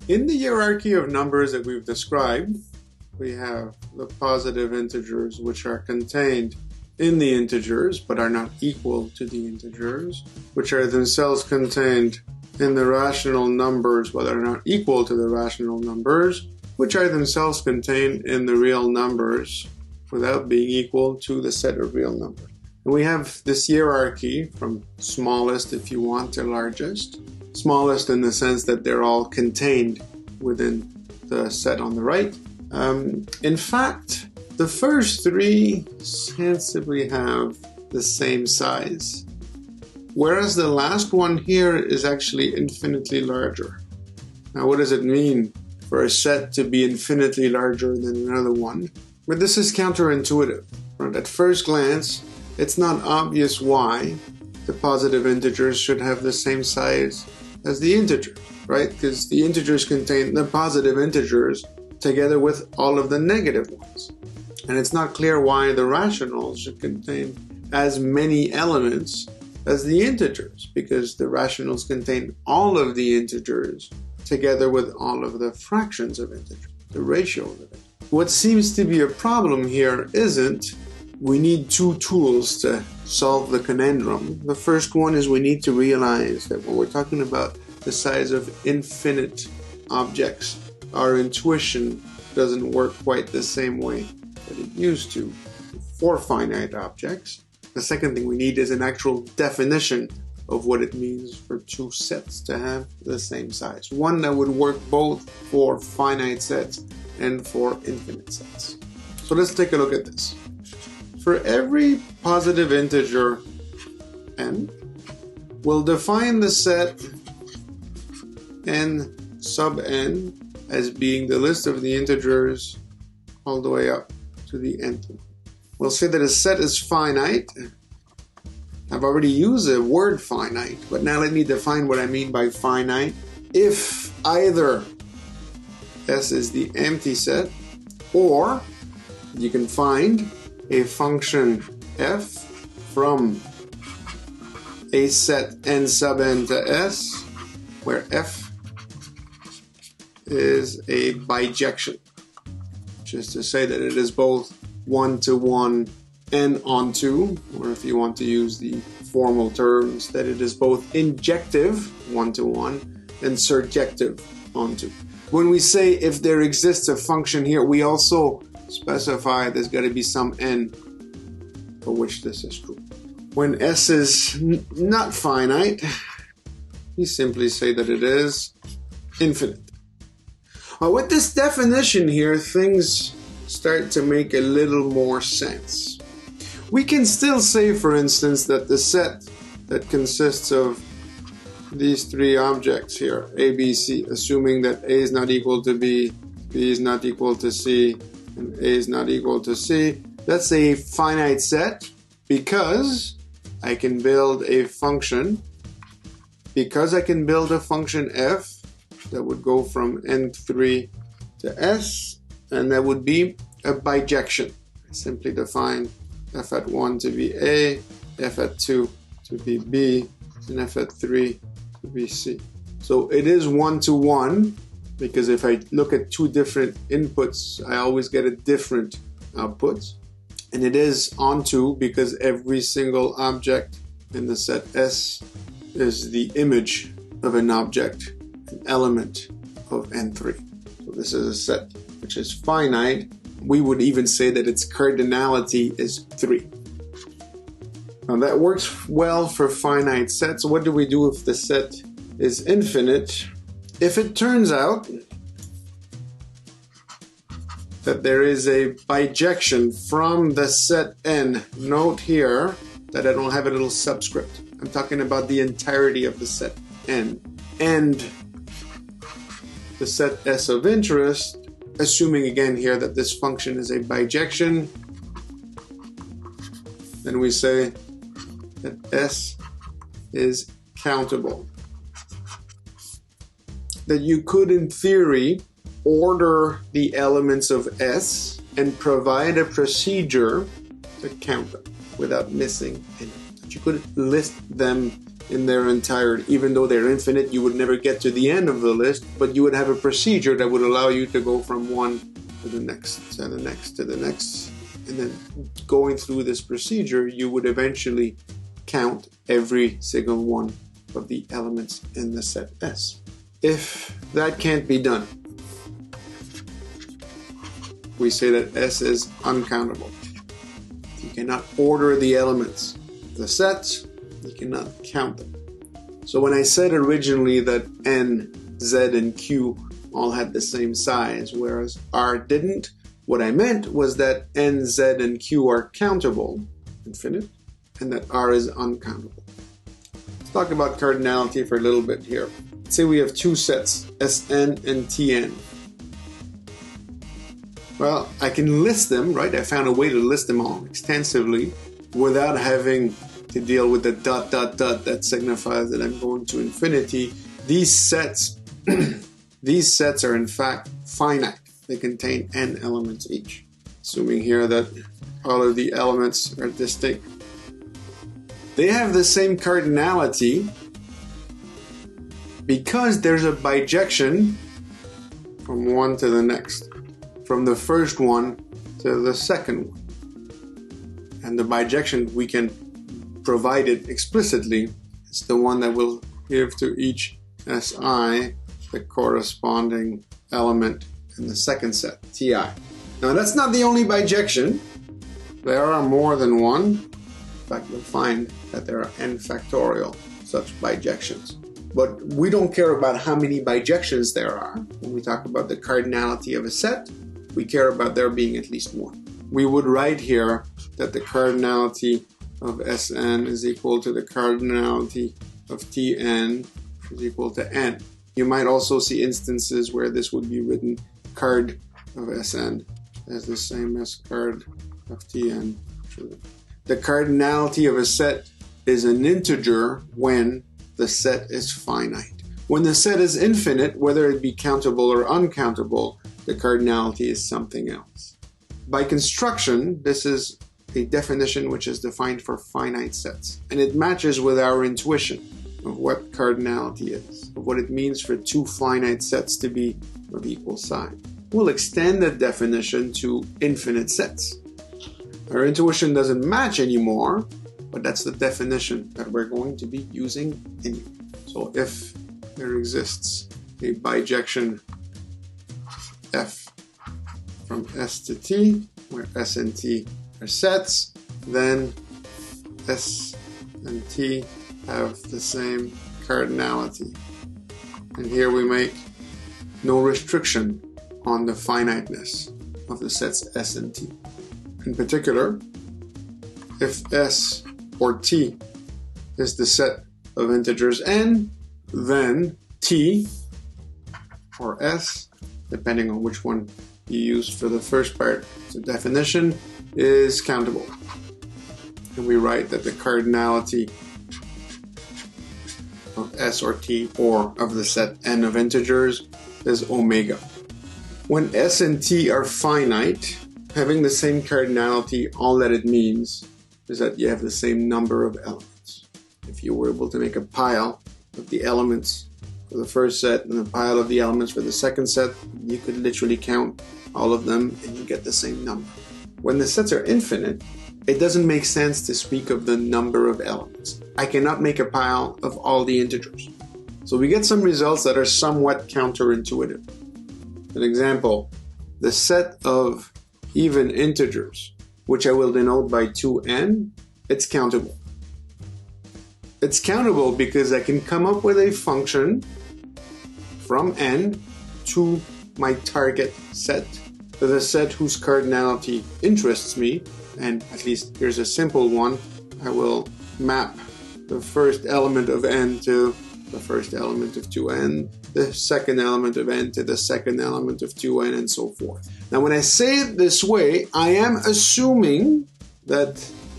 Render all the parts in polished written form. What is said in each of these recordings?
In the hierarchy of numbers that we've described, we have the positive integers, which are contained in the integers but are not equal to the integers, which are themselves contained in the rational numbers but are not equal to the rational numbers, which are themselves contained in the real numbers without being equal to the set of real numbers. And we have this hierarchy from smallest, if you want, to largest. Smallest in the sense that they're all contained within the set on the right. In fact, the first three sensibly have the same size, whereas the last one here is actually infinitely larger. Now, what does it mean for a set to be infinitely larger than another one? But this is counterintuitive. At first glance, it's not obvious why the positive integers should have the same size as the integers, right? Because the integers contain the positive integers together with all of the negative ones. And it's not clear why the rationals should contain as many elements as the integers, because the rationals contain all of the integers together with all of the fractions of integers, the ratio of it. What seems to be a problem here isn't we need two tools to solve the conundrum. The first one is we need to realize that when we're talking about the size of infinite objects, our intuition doesn't work quite the same way that it used to for finite objects. The second thing we need is an actual definition of what it means for two sets to have the same size. One that would work both for finite sets and for infinite sets. So let's take a look at this. For every positive integer n, we'll define the set n sub n as being the list of the integers all the way up to the nth one. We'll say that a set is finite. I've already used the word finite, but now let me define what I mean by finite. If either S is the empty set, or you can find a function f from a set n sub n to S, where f is a bijection, which is to say that it is both one-to-one and onto, or if you want to use the formal terms, that it is both injective, one-to-one, and surjective, onto. When we say if there exists a function here, we also specify there's got to be some n for which this is true. When S is not finite, we simply say that it is infinite. With this definition here, things start to make a little more sense. We can still say, for instance, that the set that consists of these three objects here, A, B, C, assuming that A is not equal to B, B is not equal to C, and A is not equal to C, that's a finite set because I can build a function, f that would go from n3 to S, and that would be a bijection. I simply define f at 1 to be A, f at 2 to be B, and f at 3 to be C. So it is one-to-one, because if I look at two different inputs, I always get a different output. And it is onto because every single object in the set S is the image of an object, an element of N3. So this is a set which is finite. We would even say that its cardinality is 3. Now that works well for finite sets. What do we do if the set is infinite? If it turns out that there is a bijection from the set N, note here that I don't have a little subscript. I'm talking about the entirety of the set N, and the set S of interest, assuming again here that this function is a bijection, then we say that S is countable. That you could, in theory, order the elements of S and provide a procedure to count them without missing any. That you could list them in their entirety. Even though they're infinite, you would never get to the end of the list, but you would have a procedure that would allow you to go from one to the next, to the next, to the next. And then going through this procedure, you would eventually count every single one of the elements in the set S. If that can't be done, we say that S is uncountable. You cannot order the elements of the set, you cannot count them. So when I said originally that N, Z, and Q all had the same size, whereas R didn't, what I meant was that N, Z, and Q are countable, infinite, and that R is uncountable. Let's talk about cardinality for a little bit here. Let's say we have two sets, Sn and Tn. Well, I can list them, right? I found a way to list them all extensively without having to deal with the ... that signifies that I'm going to infinity. These sets are in fact finite. They contain n elements each. Assuming here that all of the elements are distinct. They have the same cardinality because there's a bijection from one to the next. From the first one to the second one. And the bijection, we can provide it explicitly. It's the one that will give to each Si the corresponding element in the second set, Ti. Now that's not the only bijection. There are more than one. In fact, you'll find that there are n factorial such bijections. But we don't care about how many bijections there are. When we talk about the cardinality of a set, we care about there being at least one. We would write here that the cardinality of Sn is equal to the cardinality of Tn, which is equal to n. You might also see instances where this would be written card of Sn as the same as card of Tn. The cardinality of a set is an integer when the set is finite. When the set is infinite, whether it be countable or uncountable, the cardinality is something else. By construction, this is a definition which is defined for finite sets, and it matches with our intuition of what cardinality is, of what it means for two finite sets to be of equal size. We'll extend that definition to infinite sets. Our intuition doesn't match anymore, but that's the definition that we're going to be using anyway. So if there exists a bijection F from S to T, where S and T are sets, then S and T have the same cardinality. And here we make no restriction on the finiteness of the sets S and T. In particular, if S or T is the set of integers n, then T or S, depending on which one you use for the first part, the definition is countable. And we write that the cardinality of S or T or of the set n of integers is omega. When S and T are finite, having the same cardinality, all that it means is that you have the same number of elements. If you were able to make a pile of the elements for the first set and a pile of the elements for the second set, you could literally count all of them and you get the same number. When the sets are infinite, it doesn't make sense to speak of the number of elements. I cannot make a pile of all the integers. So we get some results that are somewhat counterintuitive. An example, the set of even integers, which I will denote by 2n, it's countable. It's countable because I can come up with a function from n to my target set, to the set whose cardinality interests me, and at least here's a simple one. I will map the first element of n to the first element of 2n, the second element of n to the second element of 2n, and so forth. Now when I say it this way, I am assuming that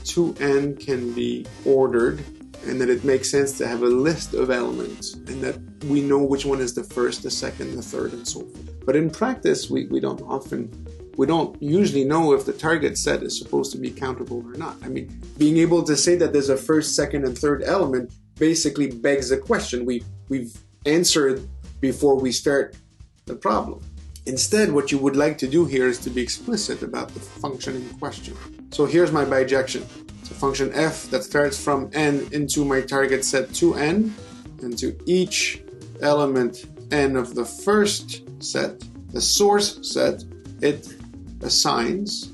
2n can be ordered and that it makes sense to have a list of elements and that we know which one is the first, the second, the third, and so forth. But in practice, we don't usually know if the target set is supposed to be countable or not. I mean, being able to say that there's a first, second, and third element basically begs the question. We've answered before we start the problem. Instead, what you would like to do here is to be explicit about the function in question. So here's my bijection. It's a function f that starts from n into my target set 2n, and to each element n of the first set, the source set, it associates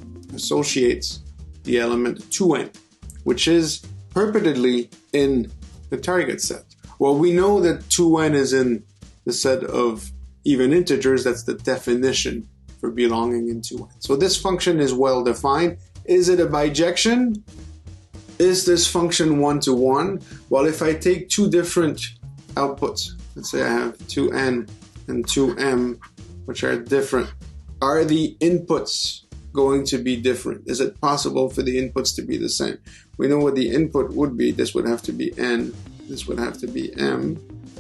the element 2n, which is perpetually in the target set. Well, we know that 2n is in the set of even integers. That's the definition for belonging in 2n. So this function is well defined. Is it a bijection? Is this function one-to-one? Well, if I take two different outputs, let's say I have 2n and 2m, which are different, are the inputs going to be different? Is it possible for the inputs to be the same? We know what the input would be. This would have to be n. This would have to be m.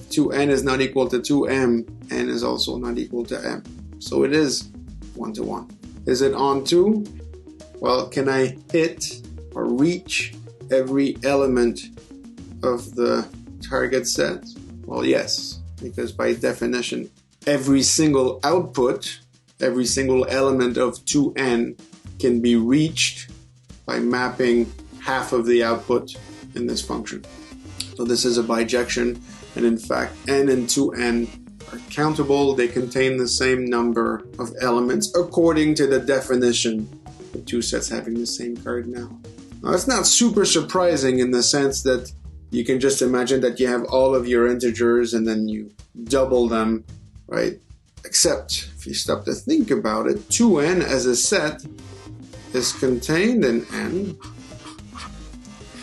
2n is not equal to 2m. N is also not equal to m. So it is one-to-one. Is it onto? Well, can I hit or reach every element of the target set? Well, yes, because by definition, every single output, every single element of 2n can be reached by mapping half of the output in this function. So this is a bijection, and in fact, n and 2n are countable. They contain the same number of elements according to the definition of two sets having the same cardinality. Now, it's not super surprising in the sense that you can just imagine that you have all of your integers and then you double them, right? Except, if you stop to think about it, 2n as a set is contained in n,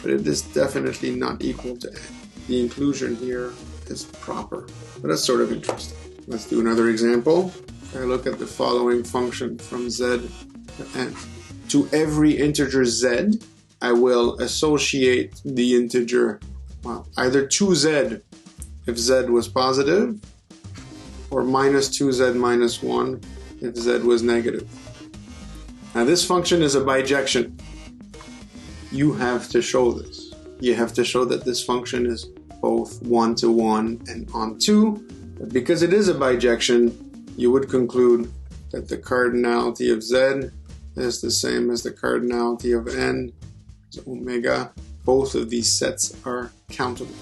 but it is definitely not equal to n. The inclusion here is proper, but that's sort of interesting. Let's do another example. I look at the following function from z to n. To every integer z, I will associate the integer, well, either 2z if z was positive, or minus 2z minus 1 if z was negative. Now this function is a bijection. You have to show this. You have to show that this function is both one-to-one and onto. But because it is a bijection, you would conclude that the cardinality of z is the same as the cardinality of n, so omega. Both of these sets are countable.